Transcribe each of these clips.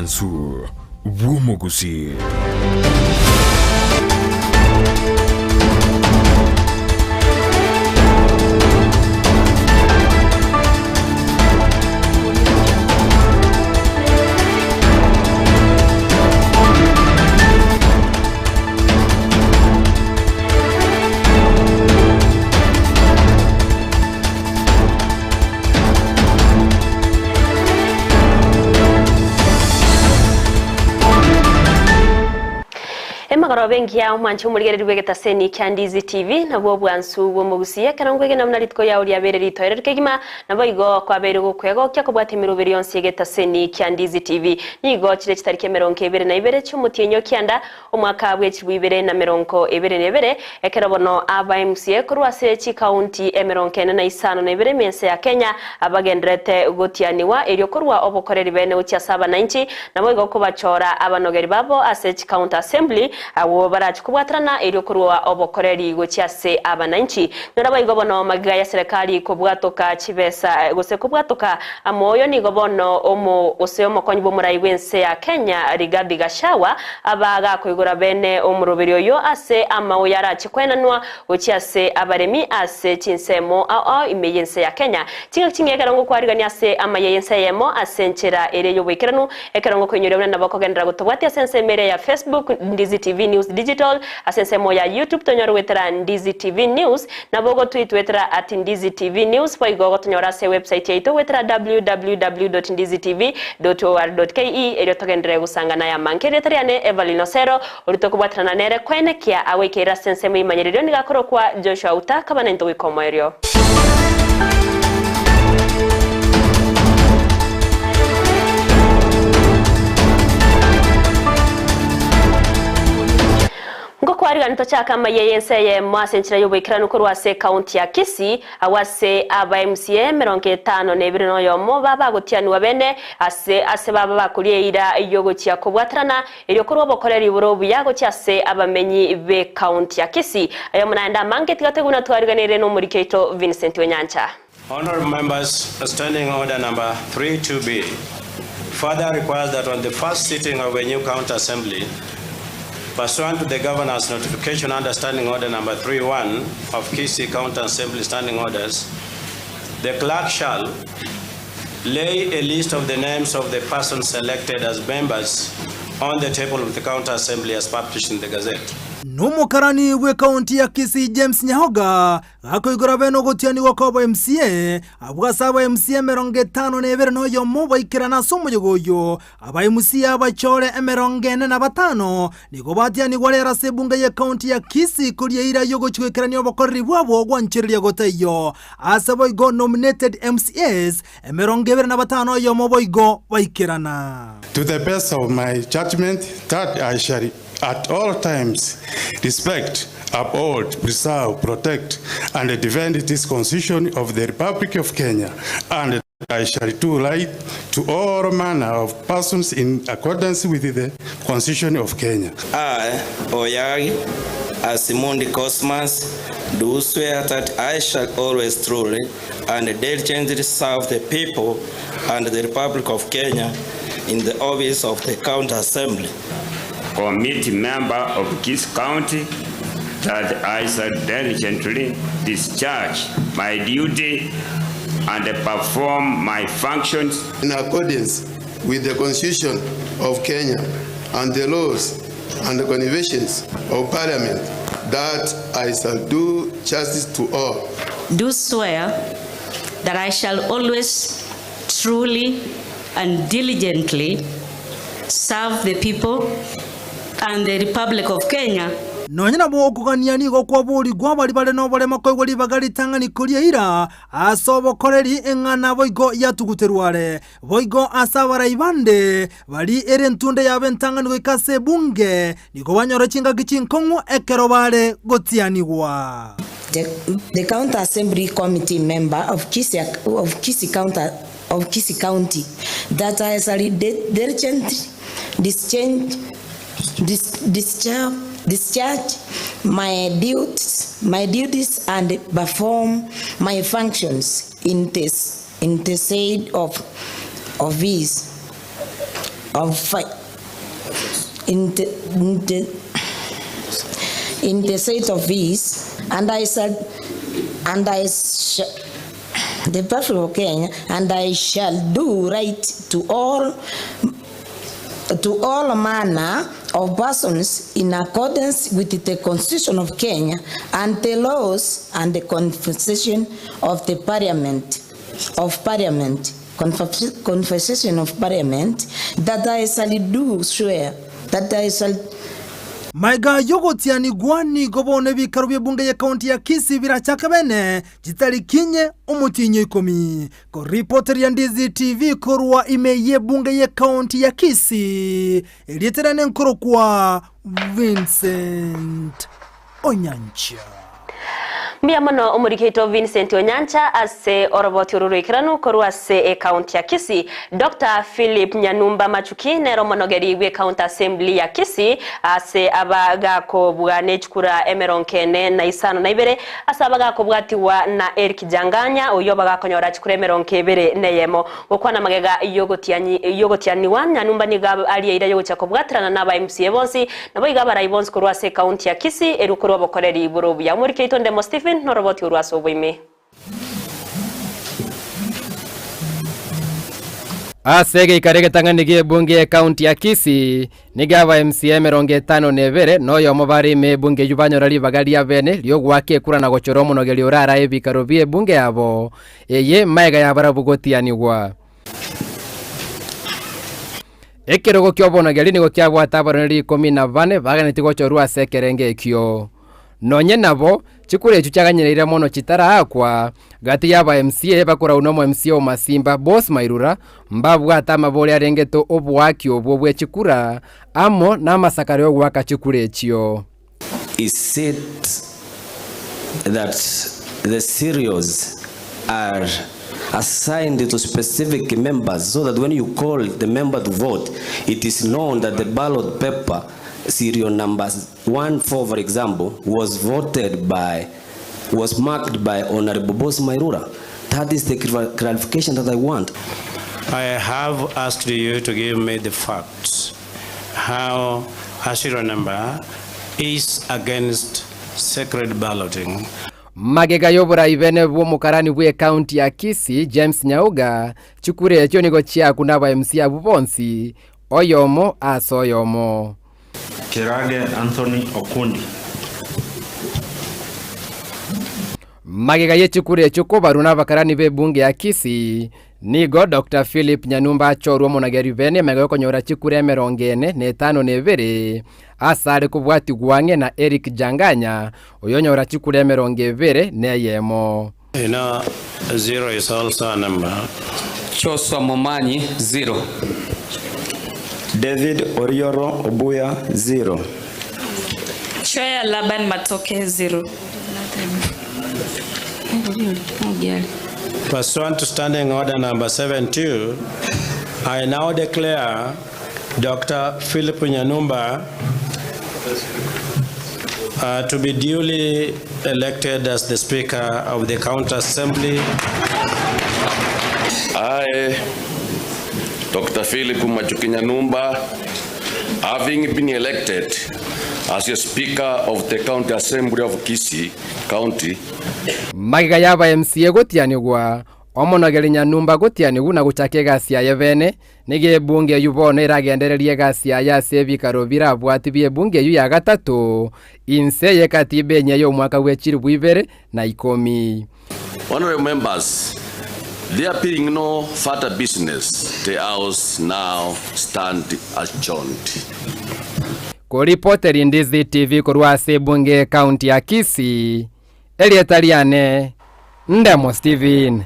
bwansu Gusii. Magaro bengi ya mwanchu muligere rwegeta seni kya Ndizi TV nabo bwansu Gusii kana ngwege namna ritko ya uri abere ritoere rikegima nabo igo kwa bere gukwego kya kubwate mirubiri yonse yegeta seni kya Ndizi TV nigo kire kitarike 22 cy'umutinyo kyanda umwaka bwe kibibere na 22 ekerabono aba MCA kurwase ki county emeronkene na isano na ibere mense ya Kenya abagendrete gotianiwa eryo kurwa obokoreri bene ucya 790 nabo igo kubachora abanogeri babo ase ki county assembly awo barachi kubwatrana eri kurwa obokoreri gocyase abananchi naraba igobono magiga ya serikali kubwatoka kibesa gose kubwatoka amoyo ni gobono omo oseomo konyibo murayi wense ya Kenya Rigathi Gachagua abaga kwigura bene omurubiri oyo ase amawo yarachi kwenanwa gocyase abaremi ase kinsemo imeyense ya Kenya kinga karongo kwarigani ase amayense yemo asenchera ere yobekeranu ekarongo kwenyorebana nabakogendera gutobwati asense mere ya Facebook Ndizi TV News Digital asense moya YouTube tonyora wetera Ndizi TV News nabogo tweetwetera @Ndizi TV News kwa igogo tonyora se website yetu wetera www.ndizitv.or.ke eryo togendere gusanga na ya mankere teriane Evalino Sero uritokubatrana nere kwenekia awekera sense mimanyerero nigakoro kwa Joshua Utaka banento wikomo eryo Kwariga nitochaka amayeyense ye mwasenchira yobekirano kurwase county ya Kisii awase aba MCA 52 no yomo baba gotianiwa bene ase baba bakuriye ira yogokia kubwatrana eryo kurwa bokoreri burobu yago cyase abamenyi be county ya Kisii ayo munanda mangeti gateguna twariganire no muri Keito Vincent Wenyancha. Honorable members, standing order number 32B further requires that on the first sitting of a new county assembly pursuant to the Governor's notification under Standing Order number 31 of Kisii County Assembly Standing Orders, the clerk shall lay a list of the names of the persons selected as members on the table of the County Assembly as published in the Gazette. Numukarani we county ya Kisii James Nyahoga akoigora beno gotiani wakobo MCA abwasaba MCA 52 no yomo baikirana somo yogoyo aba MCA abachore 45 niko batiani gwalera sebunga ya county ya Kisii kuriye ira yogo chwekerani obokorri bwabo gwanchirya gotayo asaba igo nominated MCAs 45 yomo boigo baikirana. To the best of my judgment that I shall at all times respect, uphold, preserve, protect, and defend this Constitution of the Republic of Kenya, and I shall do right to all manner of persons in accordance with the Constitution of Kenya. I, Oyagi, Asimundi Cosmas, do swear that I shall always truly and diligently serve the people and the Republic of Kenya in the office of the County Assembly. Committee member of Kisii County, that I shall diligently discharge my duty and perform my functions in accordance with the Constitution of Kenya and the laws and the conventions of Parliament, that I shall do justice to all. Do swear that I shall always truly and diligently serve the people and the Republic of Kenya. Nonyina bo okugania nigo kwa boli gwa bali bale no bale makoigwa libagari tangani kulia ira asobo koreri engana boigo yatuguterware boigo asabara ibande bali ere ntunde ya bentangani goikase bunge nigo banyoro chinga gichinkongo ekero bale gotianigwa. The County Assembly Committee member of Kisii County that I shall diligently discharge my duties and perform my functions in the said of office in the state of peace, and I the people of Kenya, and I shall do right to all manner of persons in accordance with the Constitution of Kenya and the laws and the conversation of the Conversation of Parliament, that I shall do swear that I shall. Maiga yogotiani gwani gobone bikaro bunge ya kaunti ya Kisii birachakabene jitari kinye umutinyo ikomi ko reporter ya Ndizi TV korwa imeye bunge ya kaunti ya Kisii elieterane nkoro kwa Vincent Onyancha. Miamono omurikeito Vincent Onyancha ase oroboti ururikiranu korwa se county ya Kisii. Dr. Philip Nyanumba Machuki nero monogeri we county assembly ya Kisii ase abaga ko bwane chukura emeronkene na isano na ibere ase abaga ko bwatiwa na Eric Janganya oyo baga konyora chukura emeronke ibere neyemo okwana magega yogotiani wan Nyanumba niga ali ira yogocha ko bwatrana na ba MCA bonsi nabo iga barayibonsi korwa se county ya Kisii erukuru bokoreri burubu ya omurikeito Ndemo Stephen noroboti urwaso bwime. Asege ikarege tanganigie bunge ya kaunti ya Kisii nigaba MCA 52 noyo mobari me bunge yubanyorari bagaria bene lyo gwake kura na gochoro monogeli urara ebikaro bie bunge yabo eye maiga ya barabugotianigwa ekirogo kyobonogeli nigo kyabwatabaroneri 14 baganeti gochorwa sekerenge ekyo nonye nabo chikure chuchaganyireire mono chitara akwa gati yaba MCA bakora unomo MCA o Masimba boss Mairura mbabwata mabole arengeto obwaki obwo bwe chikura amo na masakare ogwaka chikure ekyo. Is it that the serials are assigned to specific members so that when you call the member to vote, it is known that the ballot paper serial numbers 14, for example, was marked by Honorable Boss Mairura. That is the clarification that I want. I have asked you to give me the facts how a serial number is against secret balloting. Magega yobora ibene bwo mukarani bwe county ya Kisii James Nyauga chukure ekyo nigo chia kunaba MCA abubonsi oyomo asoyomo. Kirage Anthony Okundi. Magega yechukure choko baruna bakarani be bunge ya Kisii nigo Dr. Philip Nyanumba chorwo monageri bene magayo konyora chikure merongene ne 52 asare kubwati gwange na Eric Janganya oyonyora chikure meronge bere neyemo. You know, 0 is also a number. Choso Momanyi 0. David Orioro Obuya 0. Choya Laban Matoke 0. Pursuant to standing order number 72, I now declare Dr. Philip Nyanumba to be duly elected as the Speaker of the County Assembly. I, Dr. Philip Nyanumba, having been elected as a Speaker of the County Assembly of Kisii County. Magiga yaba MCA gotianigwa omonogeli Nyanumba gotianigu na guchake gasia yebene nige bunge yubone iragendererie gasia ya sebikaro birabwati bie bunge yu ya gatatu inse yekatibe nyeyo mwaka wechiri bwibere na 10. Honorable members, there being no further business, the House now stand adjourned. Ko reporter Ndizi TV korwa se bunge county ya Kisii Elietariane Ndemo Stephen.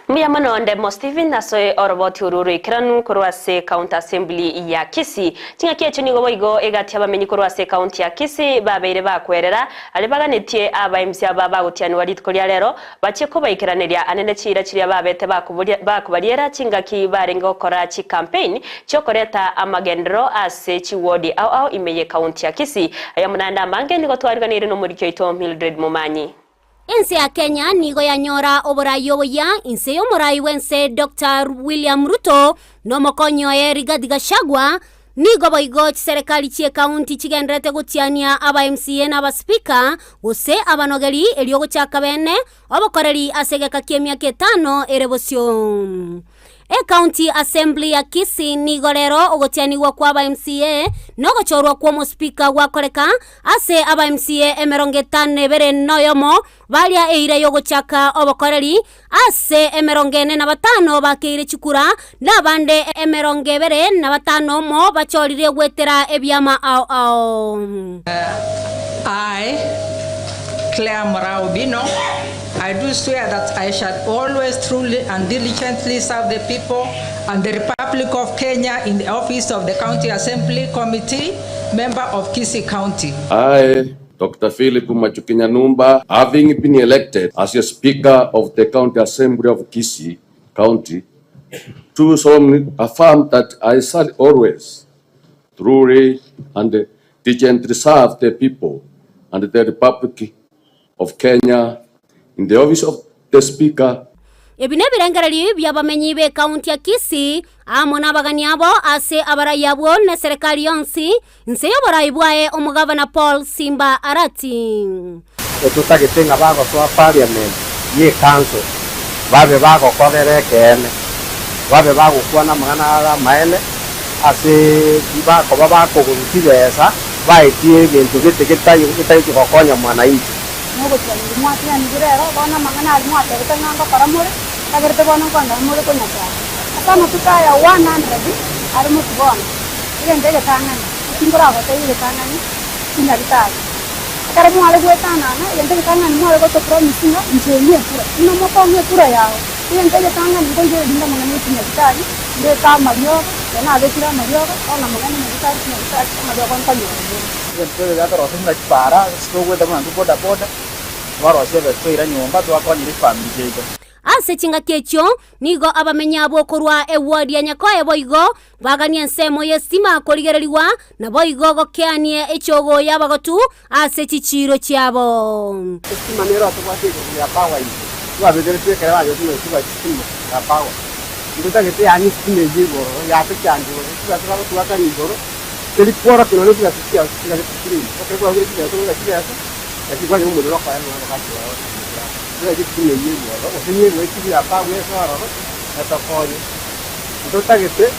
Miamano Ndemo Stephen nasoe oroboti ururu kiranu korwa se county assembly ya Kisii. Tinga kiecho nigo boigo egati abamenyi korwa se county ya Kisii babeire bakwerera alibaganitie aba MCA baba gotiani waritkolia lero bache ko baikiraneria anene chira chiria babete bakubaliera chingaki barengo kora chi campaign chokoreta amagendro ase chiwodi au imeye county ya Kisii. Ayamunanda mange nigo twariganire no murikyo ito Mildred Momanyi. Ense ya Kenya nigo yanyora oborayo ya inse yo morai wense Dr. William Ruto no mokonyo ya Rigathi Gachagua nigo boigo serikali chie county chigendrete gutiania aba MCA na aba speaker gose abanogeri elio gochaka bene obokoreri asegeka kiemia ketano erebosio. County Assembly ya Kisii nigorero ogotianigwa kwa aba MCA nogochorwa kwa mo speaker gwakoreka ase aba MCA emerongeta bere noyomo balia eire yogochaka obokoreri ase emerongene na batano bakeire chukura na bande emeronge bere na batano mo bachorire gwetera ebyama ao. I Claire Moraubino, I do swear that I shall always truly and diligently serve the people and the Republic of Kenya in the office of the County Assembly Committee, member of Kisii County. I, Dr. Philip Nyamira, having been elected as a Speaker of the County Assembly of Kisii County, do solemnly affirm that I shall always truly and diligently serve the people and the Republic of Kenya in the office of the Speaker. Ebine birengereri byabamenyi be county ya Kisii amona bagani abo ase abarayabo na serikali yonsi nse yoboraibwae omugavana Paul Simba Arati. Tutagetenga bago kwa parliament ye council babe bago korere kene babe bago kwana magana maene ase bako babako gutibesa baitie bintu bitegetayo gikokonya mwananchi. Nugo cyane mwati ya ngirero bana mangana ali mwate gutanga paramore tagerte bana kwanda muri kunyaka asana tukaya 100 ari mutubona ile ndege tangana kingora gote ile tangana kinga bitali akara mwale gwetana na ile ndege tangana mwale goto promise nga njenye kura ino moko kura yao ile ndege tangana ngoje dinga mangana kinga bitali nde ka mario na abetira mario ona mangana bitali kinga bitali mario kwa kanyo Entonces ya toro singa para stowe da mandu boda boda waro sebe twira nyumba twakonyira family jejo ase chinga kecho nigo abamenya abo korwa eward ya nyakoye boigo bagania nsemo yesima korigereriwa na boigo gokeanie echogo yabagotu ase chichiro chiabo estima nero atwate ya power hizo twabedere twekera bayo tuba estima ya power nduta gete ani stima jibo ya pekandi twaka nigoro telipora que no le hacía la disciplina porque cuando le hacía todo la hacía así cuando uno lo hace no lo hace ahora yo disciplina y no o sea ni no es que la pago eso ahora no hasta coño entonces que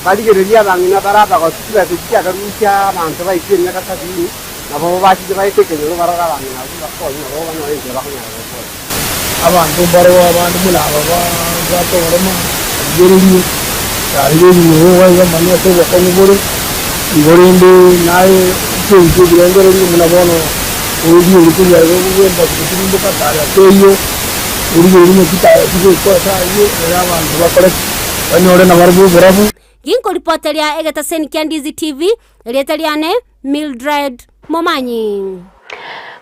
bali que le día dan una parada con la disciplina que mucha manta va a ir en la casa de la bomba va a ir que no va a dar la coño no va no es que va a coño avanto baro avanto mulava va to roma yeri Ariyo niwo ya manya to wa kongore ngorende nae to ngorende muna bono odi uri ku ya ro we ba ku ni boka ta ya to yo uri ni kita ya ko ta yo era ban ba kore anyore na marbu barabu ginko reporter ya Egetaseni Ndizi TV letaliane Mildred Momanyi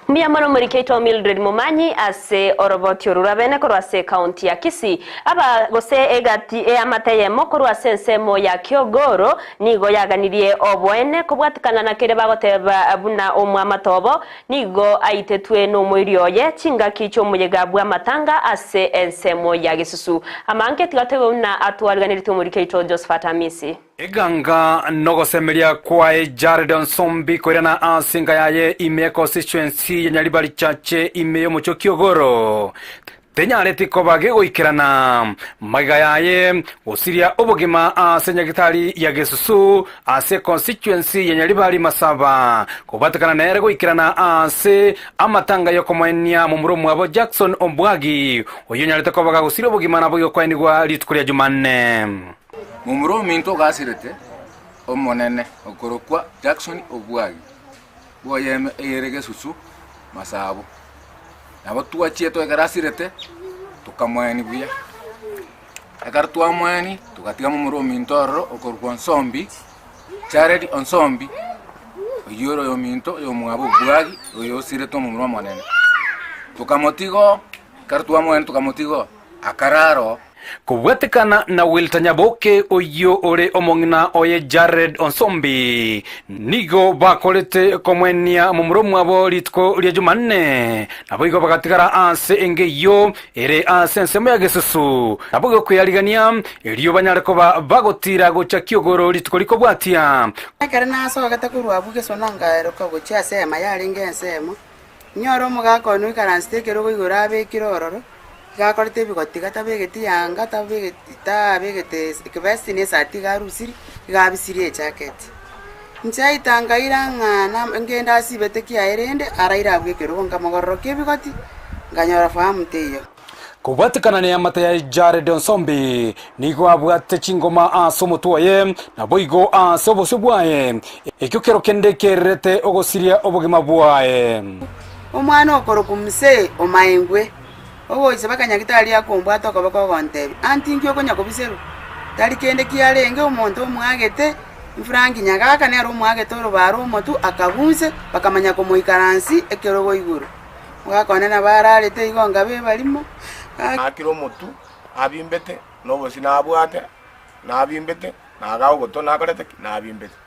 Miyamano murikeito Mildred Momanyi ase orobotio rurabene korwase county ya Kisii aba gose egati amateye mokorwa sensemo ya Kiogoro nigo yaganirie obwene kubwatikana na kere bagoteba abuna omwamatobo nigo aitetwe no mwirioye chinga kicho muyega bwa matanga ase ensemo ya Gisusu amanke tigatewe na atwariganirite murikeito Josephat Amisi Eganga nogosemeria kwa Jared Onsombi korana asinga yaye ime constituency ya Nyaribari chache ime yo mucho Kiogoro tenyareti ko bagegoikirana maga yaye osiria obogima asenyagitari ya Gisusu ase constituency ya Nyaribari Masaba kubatakana na yegoikirana ase amatanga yo komwania mu muromo abo Jackson Ombwagi oyo nyareti ko bagagosiria obogima nabo yo kwanigwa litukuria Jumanne Mumuro minto gasirete omonene okorokwa Jackson Obwagi boyeme erege susu masabo nabo tuachie to egarasirete tukamweni buya agartu amweni tukatiga mumuro minto ro okorokwa Nsombi Jared Onsombi oyoro yo minto yo mwabo Obwagi oyo sireto mumuro monene tukamotigo kartu amweni tukamotigo akararo Kubwatikana na Wilton Nyaboke oyo ore omong'ina oye Jared Onsombi nigo bakolete komwenia mumuromu abo litko lya Jumanne nabo igo bagatigara ase engeyo ere ase ensemo ya Gesusu nabo igo kuyarigania eliyo banyareko bagotira gocha Kiogoro litko liko bwatia akara naso agatakurwa buge sonanga eroka gocha sema yaringe ensemo nyoro mugako no ikaransteke ro igora be kirororo gakorete bigoti gatabegeti yanga tabegete kebesti ne sati garusiri gabisiri jacket nchaitanga iranga ngenda sibete kiaerende araira bwekero ngamagorro kebigoti nganyora fahamu teyo kubatikana ne amata ya Jared Onsombi nigo abwate chingoma asomotuaye na boigo asobosubwaye ekyo kende kerete ogosiria obugima bwaye omwana okoro kumse omaengwe obo isabakanya kitali akombwa tokoba ko kontebe antingi okonya kobiseru tali kende kialenge omonto omwagete mfrangi nyagaka ne aro mwagete orobaro omotu akabunse bakamanya ko moikaransi ekerogo iguru mwakone na bararete igonga be balimo akiro motu abimbete nobo sinabwate nabimbete nagaho goto nakorete nabimbete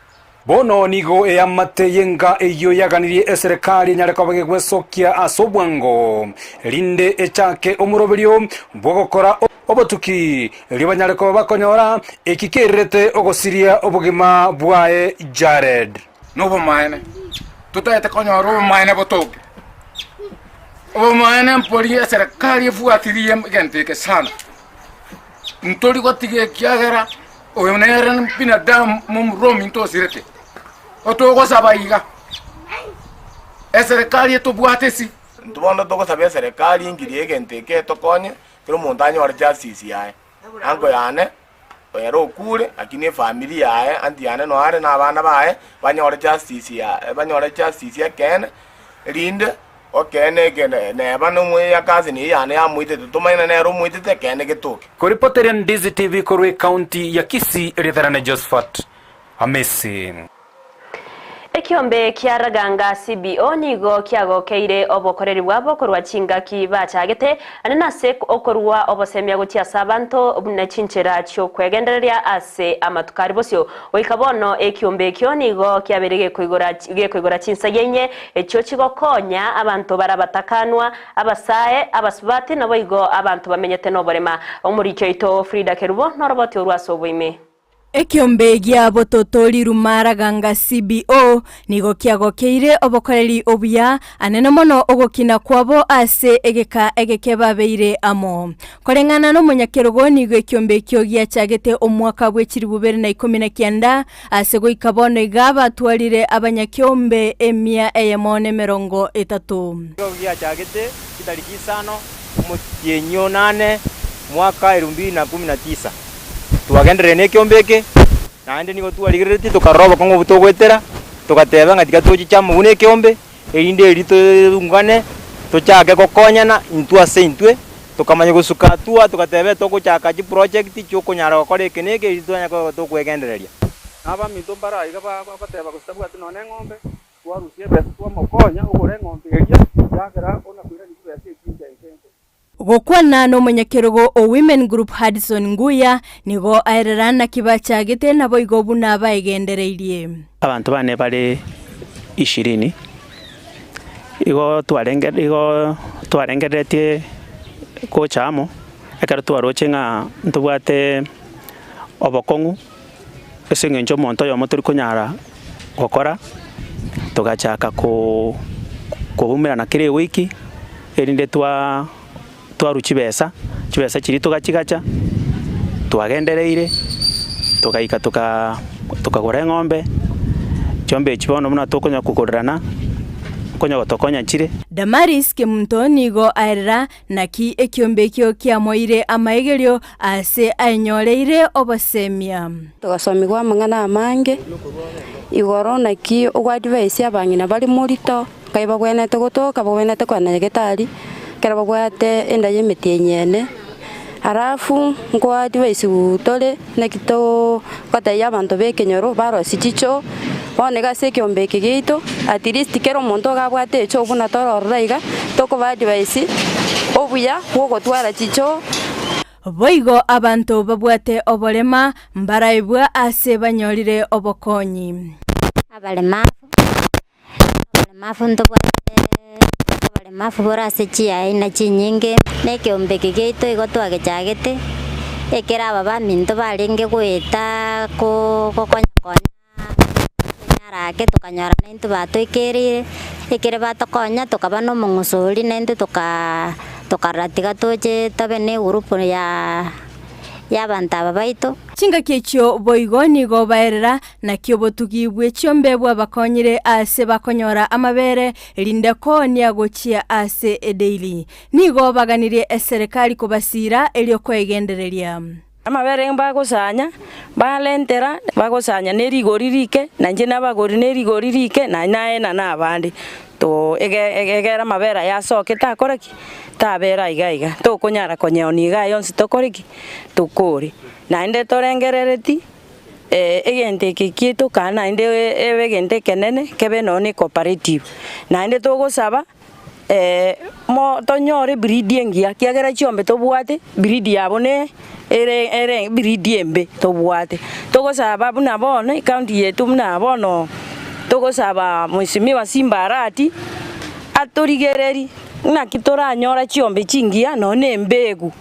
bono nigo eyamate yenga eyo yaganirie eserikali nyareko bagegwesokia asobwango linde echake omuroberio bwogokora obotuki libanyareko bakonyora ekikerete ogosiria obugima bwae Jared nobo maene tutaete konyora obo maene botoke obo maene mpori eserikali efuatirie genteke sana ntori gotige kiagera oyonera binadamu mumromi ntosirete otogo sabaiga eserikali etobwatesi ntubona togo sabia serikali ingirie genteke tokonye kero montaño ora justice yae ango yane oyero okure akine familia yae andi yane no are na abana bae banyora justice ya ken rinde okene gene ne bano mwe ya kazi ni yane ya muite tumaina ne ro muite te kene getoke koripotera Ndizi TV korwe county ya Kisii retharane Josephat Amesi ekiombe kiaraganga CBO nigo kiagokeire obokoreri bwabo korwa chingaki bachagete anena sek okorwa obosemia gotia sabanto na chinchera chyo kwegendereria ase amatukari bosyo oikabono ekiombe kyo nigo kiaberege koigora chinsagenye ekyo kigokonya abantu barabatakanwa abasae abasubati nabo igo abantu bamenyete noborema omuricho ito Frida Kerubo noroboti orwasoboime ekiombe gia bototori rumaraganga CBO nigo kiagokeire obokoreri obuya anene mono ogokina kwabo ase egekeba beire amo korengana no munyakerogo nigo ekiombe kyo gia chagete omwaka bwekiri 2019 ase goikabono igaba twarire abanyakiombe emia eyemone 30 gia chagete kitariki 5 mutienyo 8 mwaka 2019 tuwagendere ne kyombeke nande nigo tuwaligirete tukaroba kongo butogwetera tukateba ngatika tuchichamu bune kyombe erinde erito ungane tuchake kokonyana intwa seintwe tukamanya gusuka tuwa tukatebe tokuchaka ji project cyo kunyara gukore keneke eritonya ko tukwegendereria aba mitombara iga bateba gustabwa tunone ngombe twarusie bese twamokonya ugure ngombe eria yagera ona kwira ni bese kinja ikende gokwana no munyakerogo o women group Hudson Nguya nigo aererana kibacha gete nabo igobu naba igendereirie abantu bane bale 20 igo twarengeretie ko chamo ekaro twarochenga ntubwate obokongu esengenjo monto yo motori kunyara gokora tugachaka ko bumira na kire wiki erinde twaruchibesa chiri tugachigacha twagendereire tugaika tukagora ng'ombe chombe chibono muna tokonya kukorana konya gotokonya chire Damaris Kemuntonigo aera naki ekiombe kyo kiamoire amaigerio ase anyoleire obasemia tugasomigwa mangana amange igoro naki ogwadvise abangina bali morito kaiba gwenete gotoka bwenete kwa nyagetari kera bagwate enda yemeti nyene arafu ngwa device utole nekito kata yabantu bekenyoro baro sichicho bonega se kiombe kigito at least kero monto gabwate echo buna tororaiga toko ba device obuya wogo twara chicho boigo abantu babwate oborema mbaraibwa ase banyorire obokonyi abalemafu abalemafu borase chiai na chinyinge nekiombeki geito igotwage chagete ekera baba minto barenge gweta kokonya nyarake tukanyora nento batwikirire ekere batokonya tukaba no mungusuri nento tukaratiga toje tabe ne grupo ya bantaba baito chinga kechio boigo nigo baerera na kiobotugibwe chiombebwa bakonyire ase bakonyora amabere lindako niagochia ase edaily nigo baganirie eserikali kubasira elio kwegendereria amabere bagosanya balentera bagosanya nerigoririke nanje nabagori nerigoririke na nabandi to egera mabera yasoke takoreki tabera igaiga to kunyara konyeoni iga yonsi tokoreki tukuri nainde torengerereti egente kikito kana inde ebegente kenene kebe noni cooperative nainde togosaba mo tonyore breeding ya kiagera chiombe tobwate breed yabone ere breed embe tobwate togosaba buna bono county yetu muna bono togosaba mwishimiwa Simbarati atorigereri na kitora nyora chiombe chingia none mbegu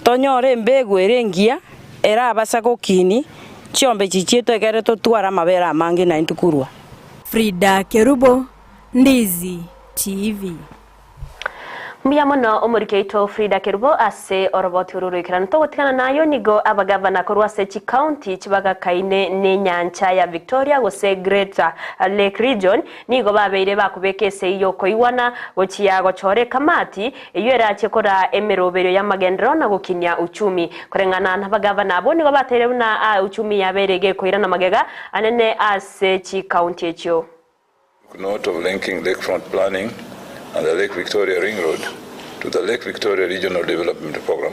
tonyore mbegu erengia era abasako kini chiombe chichieto egere totwara mabera mangi na intukurwa. Frida Kerubo, Ndizi TV. Mbiamono omurikeito Frida Kerubo ase oroboti ururikirana togotikana nayo nigo abagavana korwa sechi county chibaga kaine ne nyancha ya Victoria gose Greater Lake Region nigo babeire bakubekese iyo koiwana gochiya gochore kamati iyo erachekora emerobero ya magendero na gukinya uchumi korengana n'abagavana abo nigo batere na uchumi yaberege koirana magega anene ase chi county echo. Note of linking lakefront planning and the Lake Victoria Ring Road to the Lake Victoria Regional Development Program,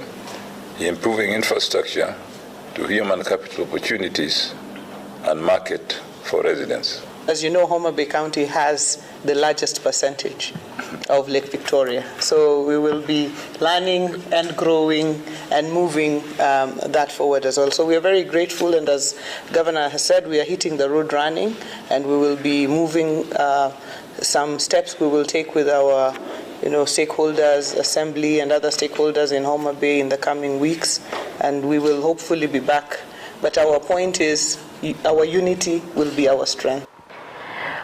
improving infrastructure to human capital opportunities and market for residents. As you know, Homa Bay County has the largest percentage of Lake Victoria. So we will be learning and growing and moving that forward as well. So we are very grateful, and as Governor has said, we are hitting the road running, and we will be moving some steps we will take with our stakeholders, assembly and other stakeholders in Homa Bay in the coming weeks, and we will hopefully be back. But our point is our unity will be our strength.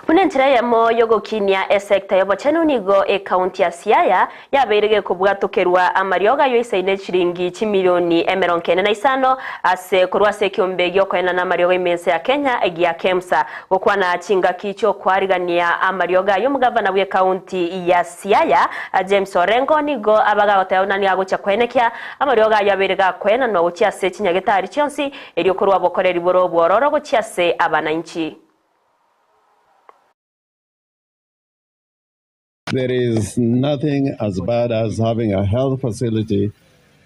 Munentira ya moyo gokinia esekta ya bachano nigo county ya Siaya ya beirege kubwatokerwa amarioga yo isaine chiringi chimilioni emeronkene na isano ase kurwa se kiombegi okwena na marioga imense ya Kenya egia KEMSA gokwana chinga kicho kwarigania amarioga yo mugavana we county ya Siaya James Orengo nigo abaga gotayona ni agocha kwenekia amarioga ya berega kwena no gochia se chinyagetari chionsi elio kurwa bokoreri boro bororo gochia se abananchi. There is nothing as bad as having a health facility,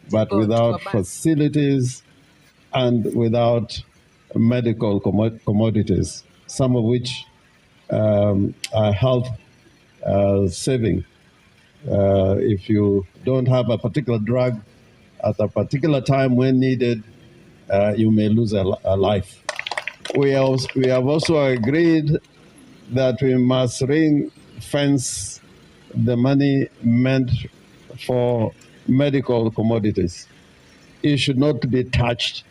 but without facilities and without medical commodities, some of which are health saving. If you don't have a particular drug at a particular time when needed, you may lose a life. We have also agreed that we must ring fence the money meant for medical commodities. It should not be touched.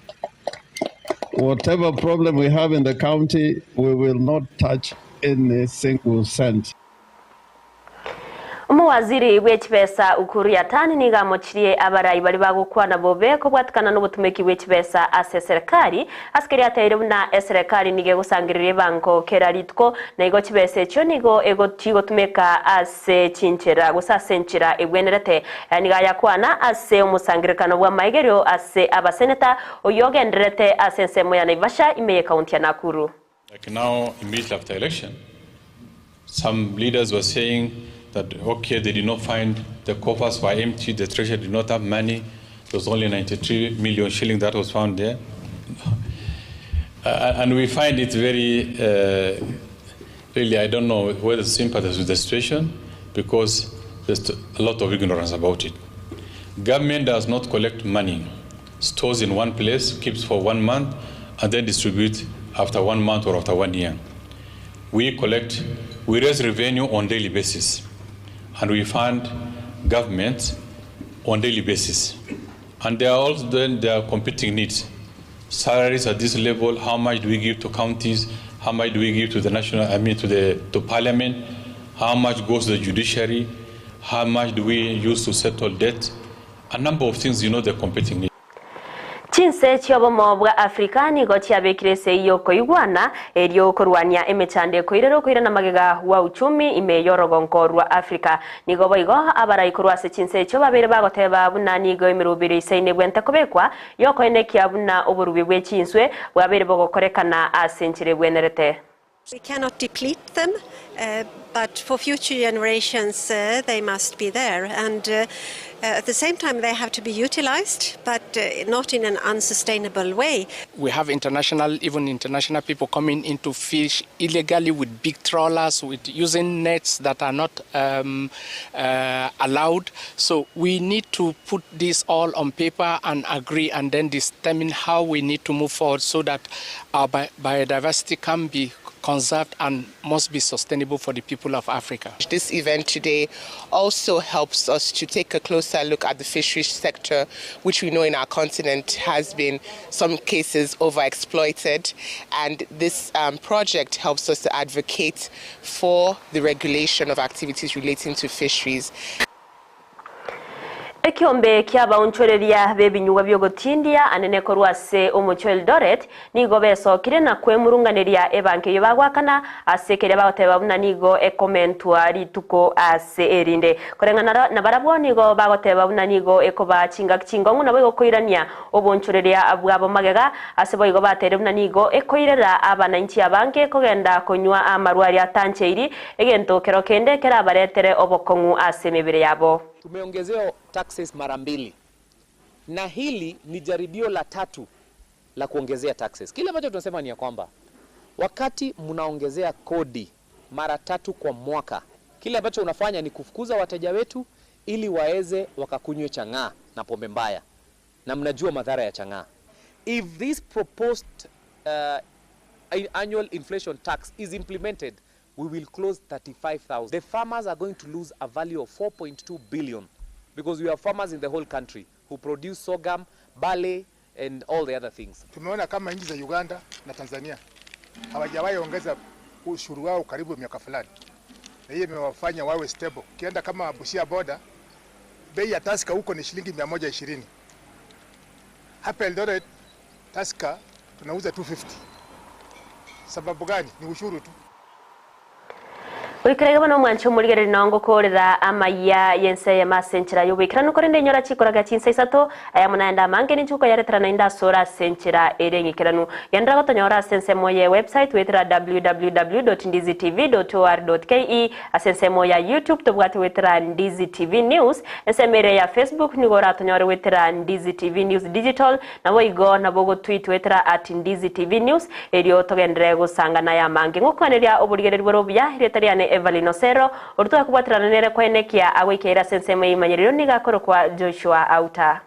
Whatever problem we have in the county, we will not touch any single cent. Umuwaziri w'ekibesa ukuru yatani niga mochirie abarayi bari bagukwana bobe ko bwatukana n'ubutumeki w'ekibesa ase serikali askeri atayire na serikali nige gusangirire banko keraritko na igo kibese echo nigo ego tigo tumeka ase chinchera gusasenchira ebwenerete niga yakwana ase umusangirikano bwa maigerio ase abaseneta oyogenderete ase nsemo ya Naivasha imeye county ya Nakuru. Like now, immediately after election, some leaders were saying that, okay, they did not find the coffers were empty, the treasury did not have money, there was only 93 million shillings that was found there. And we find it very, really, I don't know whether to sympathize with the situation, because there's a lot of ignorance about it. Government does not collect money stores in one place, keeps for 1 month, and then distribute after 1 month or after 1 year. We raise revenue on daily basis, and we fund government on daily basis. And there are also then their competing needs. Salaries at this level, how much do we give to counties, how much do we give to the to parliament, how much goes to the judiciary, how much do we use to settle debt, a number of things, the competing needs. Chinse chiobomo bwa Afrika nigo chiabekirese iyo koigwana eryo kurwania emechande koirero koirana magega wa uchumi ime yorogonko rwa Afrika nigo boigo abara ikurwase chinse chyo babere bagoteba buna nigo imirubiri seine bwente kobekwa yoko enekia buna oburubi bwe chinswe bwabere bogokorekana asenchire bwenerete. We cannot deplete them, but for future generations they must be there, and at the same time they have to be utilized, but not in an unsustainable way. We have international people coming into fish illegally with big trawlers, with using nets that are not allowed. So we need to put this all on paper and agree, and then determine how we need to move forward so that our biodiversity can be conserved and must be sustainable for the people of Africa. This event today also helps us to take a closer look at the fisheries sector, which we know in our continent has been, some cases, overexploited. And this project helps us to advocate for the regulation of activities relating to fisheries. Ekiombe kiaba unchoreria bebinyuwa byogotindia anene korwase omucho Eldoret nigo beso kirena kwemurunganeria ebanke yobagwakana asekere bagoteba buna nigo ekomentwa rituko ase erinde korengana na barabwo nigo bagoteba buna nigo ekoba chinga chingongu nabo gokoirania obonchoreria abwabo magega ase boigo batere buna nigo ekoirera abana inchi abanke kogenda konywa amarwari atancheiri egento kero kende kera baretere obokongu ase mebere yabo. Tumeongezea taxes mara 2. Na hili ni jaribio la 3 la kuongezea taxes. Kile ambacho tunasema ni ya kwamba wakati mnaongezea kodi mara 3 kwa mwaka, kile ambacho unafanya ni kufukuza wateja wetu ili waeze wakakunywe chang'aa na pombe mbaya. Na mnajua madhara ya chang'aa. If this proposed annual inflation tax is implemented, we will close 35,000. The farmers are going to lose a value of 4.2 billion because we have farmers in the whole country who produce sorghum, barley and all the other things. Tumeona kama nchi za Uganda na Tanzania hawajawahi ongeza ushuru wao karibu miaka fulani. Na hiyo imewafanya wawe stable. Kienda kama Busia border, bei ya Taska huko ni shilingi 120. Hapa Eldoret Taska tunauza 250. Sababu gani? Ni ushuru tu. Wikarega bano mwancho muligere nongo korera amaya yense ya masenchera yobikira no korende nyora chikoraga chinsa isato aya munaenda mange ni chuko yaretera na inda sora senchera erengikiranu yandra gotonyora sense moye website wetera www.ndizitv.or.ke asense moya YouTube tobwati wetera Ndizi TV News ensemere ya Facebook ni gora tonyore wetera Ndizi TV News Digital na boigo na bogo tweet wetera @Ndizi TV News erio togendere gusangana ya mange ngokaneria obuligere rwobya retariane Evalino Sero ortuwa kubwatirana nere kwa enekia awikeira sense mwe imanyiriro niga koro kwa Joshua Auta.